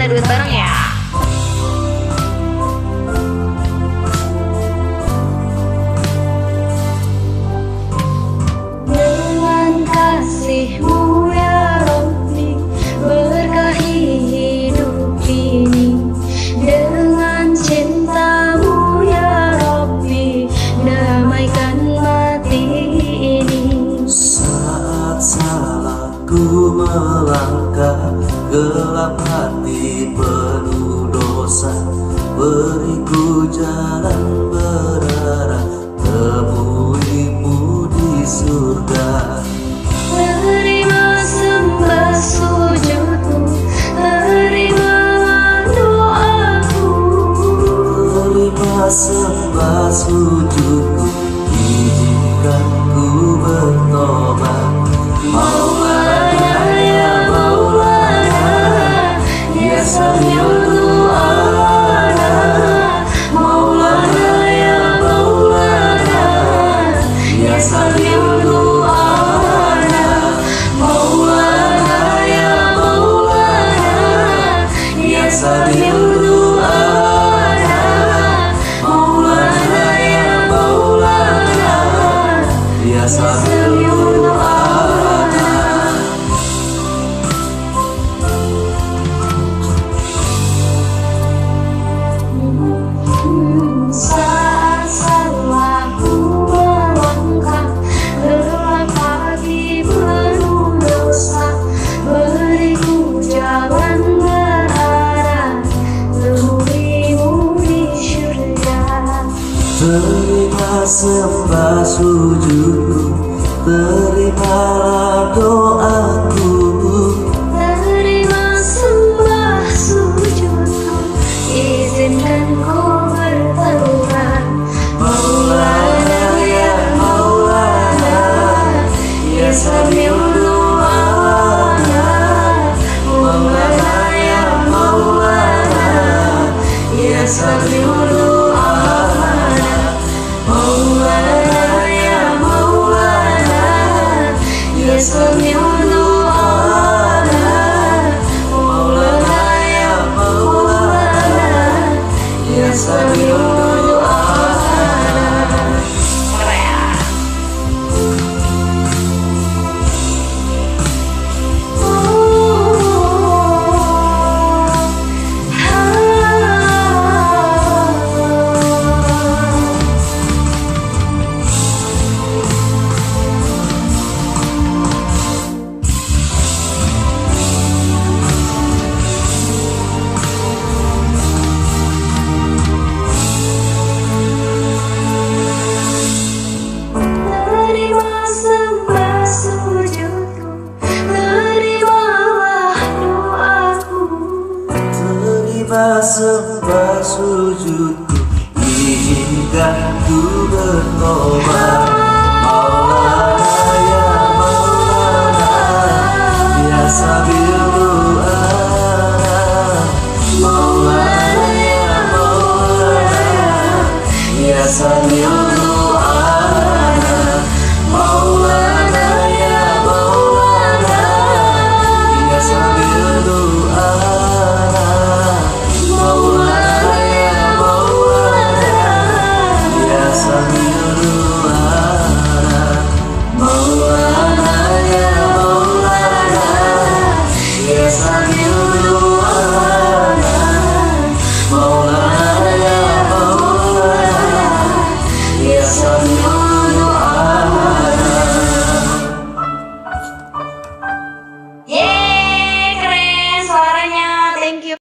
kita duet bareng ya. Dengan kasih-Mu ya Rabbi, berkahi hidup ini. Dengan cinta-Mu ya Rabbi, damaikan mati ini. Saat salahku melangkah, gelap hati penuh dosa, beriku jalan berarah, temui-Mu di surga. Terima sembah sujudku, terima doaku. Terima sembah sujudku, izinkan ku bertobat. Maulana ya Maulana, ya Sami'ud du'ana. Maulana ya Maulana, ya Sami'ud du'ana. Maulana ya Maulana, ya Sami'ud du'ana. Maulana ya Maulana, ya Sami'ud du'ana. Saat salahku melangkah, gelap hati penuh dosa, beriku jalan berarah, temui-Mu di syurga. Terima sembah sujudku, terimalah doaku. Terima sembah sujudku, izinkan ku bertaubat. Maulana ya Maulana, ya Sami'ud du'ana. Maulana ya Maulana, ya Sami'ud du'ana. Maulana ya Maulana, ya Sami'ud du'ana. Maulana ya Maulana, ya Sami'ud du'ana. Terima sembah sujudku, terimalah doaku. Terima sembah sujudku, izinkan ku bertobat. Maulana ya Maulana, ya Sami'ud